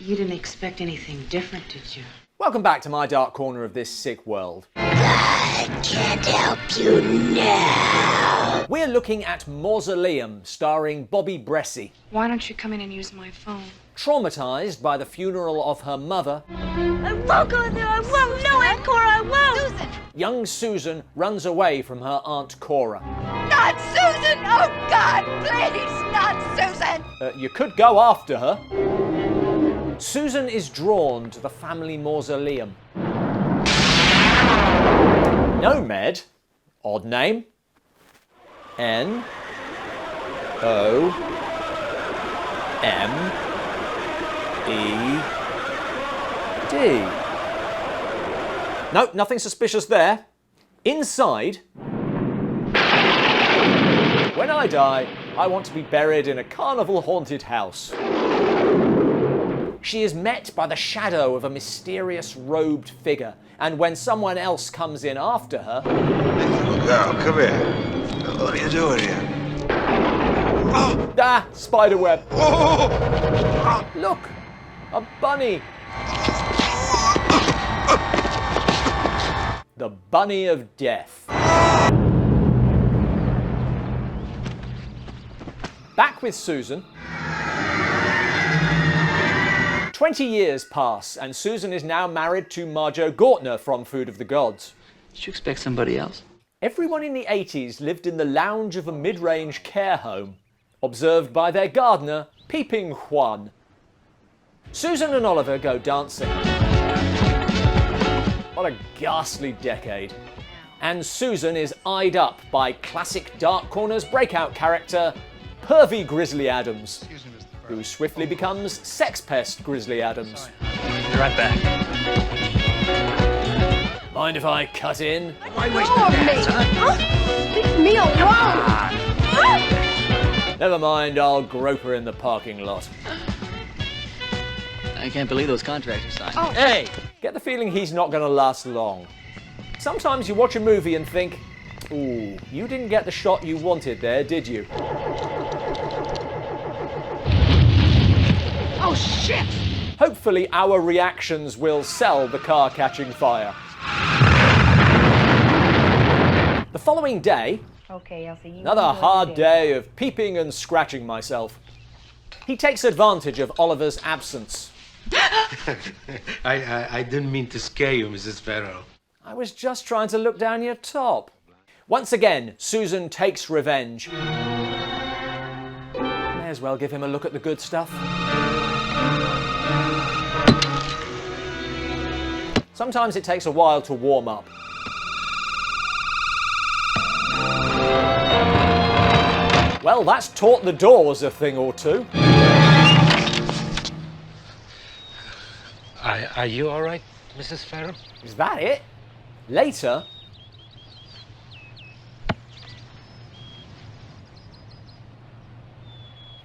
You didn't expect anything different, did you? Welcome back to my dark corner of this sick world. I can't help you now. We're looking at Mausoleum, starring Bobby Bressie. Why don't you come in and use my phone? Traumatised by the funeral of her mother, I won't go in there. I won't. No, Aunt Cora, I won't. Susan. young Susan runs away from her Aunt Cora. Not Susan. Oh, God, please, not Susan. You could go after her. Susan is drawn to the family mausoleum. Nomad, odd name, N-O-M-E-D. No, nothing suspicious there. Inside, when I die, I want to be buried in a carnival-haunted house. She is met by the shadow of a mysterious robed figure, and when someone else comes in after her... Little girl, come here. What are you doing here? Oh. Ah, spiderweb. Oh. Look, a bunny. The bunny of death. Back with Susan. 20 years pass, and Susan is now married to Marjo Gortner from Food of the Gods. Did you expect somebody else? Everyone in the 80s lived in the lounge of a mid-range care home, observed by their gardener, Peeping Juan. Susan and Oliver go dancing. What a ghastly decade. And Susan is eyed up by classic Dark Corner's breakout character, Pervy Grizzly Adams, who swiftly becomes sex pest Grizzly Adams. Be right back. Mind if I cut in? Why waste the gas, huh? Leave me alone. Never mind, I'll grope her in the parking lot. I can't believe those contracts are signed. Oh. Hey! Get the feeling he's not going to last long. Sometimes you watch a movie and think, ooh, you didn't get the shot you wanted there, did you? Oh, shit. Hopefully our reactions will sell the car catching fire. The following day, Okay, Elsie. another hard day of peeping and scratching myself. He takes advantage of Oliver's absence. I didn't mean to scare you, Mrs. Farrell. I was just trying to look down your top. Once again, Susan takes revenge. May as well give him a look at the good stuff. Sometimes it takes a while to warm up. Well, that's taught the doors a thing or two. Are you all right, Mrs. Farrell? Is that it? Later,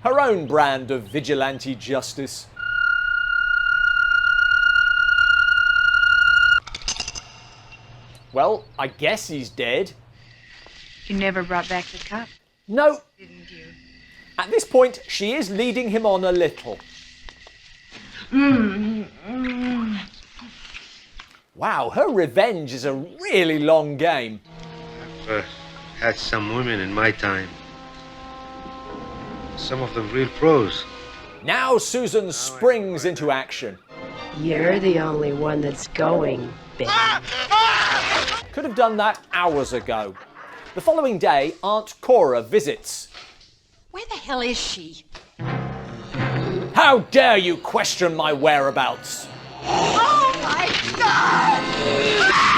her own brand of vigilante justice. Well, I guess he's dead. You never brought back the cup, No, didn't you? at this point, she is leading him on a little. Wow, her revenge is a really long game. I've had some women in my time. Some of them real pros. Now Susan springs into action. You're the only one that's going, bitch. Could have done that hours ago. The following day, Aunt Cora visits. Where the hell is she? How dare you question my whereabouts? Oh, my God.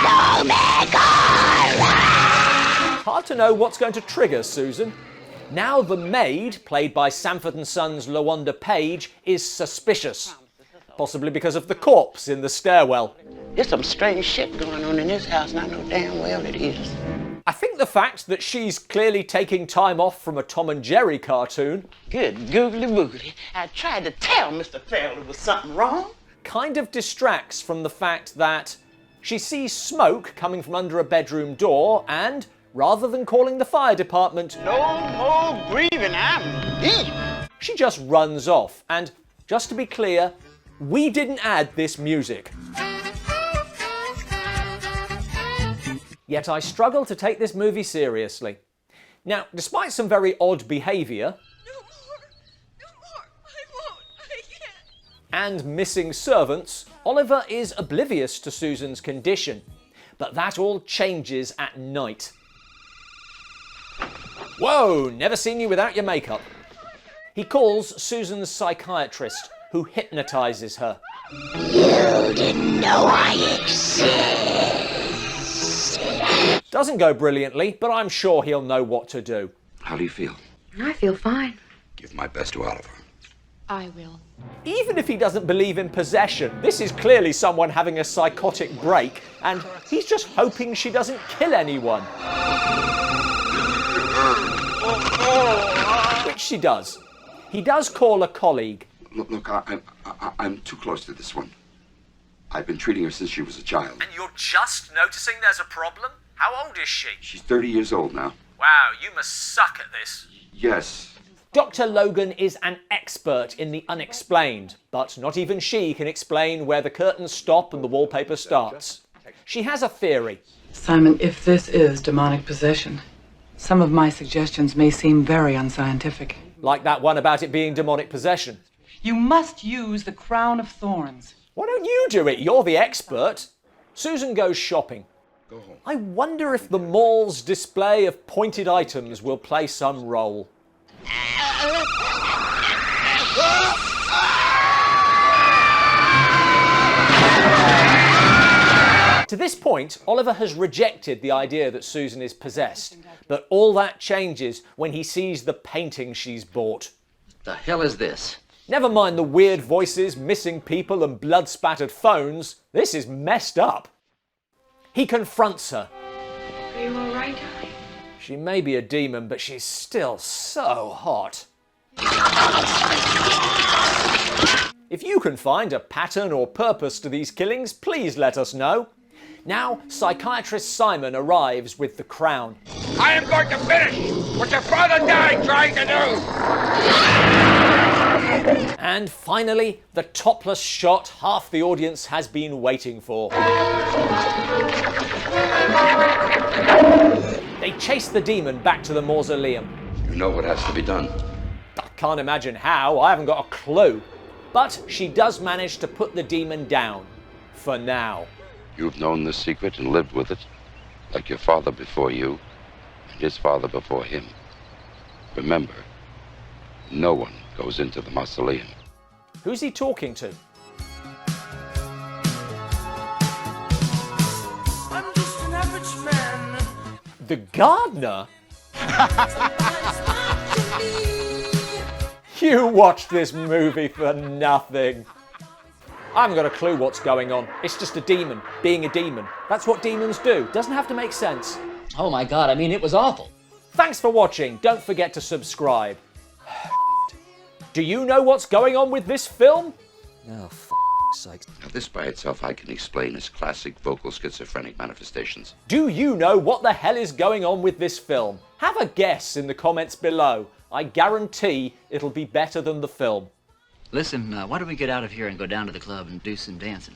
Oh, my God. Hard to know what's going to trigger Susan. Now the maid, played by Sanford & Son's LaWanda Page, is suspicious. Possibly because of the corpse in the stairwell. There's some strange shit going on in this house, and I know damn well it is. I think the fact that she's clearly taking time off from a Tom and Jerry cartoon Good googly woogly. I tried to tell Mr. Farrell there was something wrong. kind of distracts from the fact that she sees smoke coming from under a bedroom door and, rather than calling the fire department, No more grieving, I'm deep. she just runs off. And, just to be clear, we didn't add this music. Yet I struggle to take this movie seriously. Now, despite some very odd behaviour, and missing servants, Oliver is oblivious to Susan's condition. But that all changes at night. Whoa, never seen you without your makeup. He calls Susan's psychiatrist, who hypnotises her. You didn't know I exist. Doesn't go brilliantly, but I'm sure he'll know what to do. How do you feel? I feel fine. Give my best to Oliver. I will. Even if he doesn't believe in possession, this is clearly someone having a psychotic break, and he's just hoping she doesn't kill anyone. Which she does. He does call a colleague. Look, I'm too close to this one. I've been treating her since she was a child. And you're just noticing there's a problem? How old is she? She's 30 years old now. Wow, you must suck at this. Yes. Dr. Logan is an expert in the unexplained, but not even she can explain where the curtains stop and the wallpaper starts. She has a theory. Simon, if this is demonic possession, some of my suggestions may seem very unscientific. Like that one about it being demonic possession. You must use the crown of thorns. Why don't you do it? You're the expert. Susan goes shopping. Go home. I wonder if the mall's display of pointed items will play some role. To this point, Oliver has rejected the idea that Susan is possessed, but all that changes when he sees the painting she's bought. The hell is this? Never mind the weird voices, missing people and blood-spattered phones, this is messed up. He confronts her. Are you all right, darling? She may be a demon, but she's still so hot. If you can find a pattern or purpose to these killings, please let us know. Now, psychiatrist Symon arrives with the crown. I am going to finish what your father died trying to do! And finally, the topless shot half the audience has been waiting for. They chase the demon back to the mausoleum. You know what has to be done. I can't imagine how, I haven't got a clue. But she does manage to put the demon down. For now. You've known this secret and lived with it, like your father before you, and his father before him. Remember, no one goes into the mausoleum. Who's he talking to? I'm just an average man. The gardener? You watched this movie for nothing. I haven't got a clue what's going on. It's just a demon being a demon. That's what demons do. Doesn't have to make sense. Oh my god, I mean, it was awful. Thanks for watching. Don't forget to subscribe. Do you know what's going on with this film? Oh, sakes. Now, this by itself I can explain as classic vocal schizophrenic manifestations. Do you know what the hell is going on with this film? Have a guess in the comments below. I guarantee it'll be better than the film. Listen, why don't we get out of here and go down to the club and do some dancing?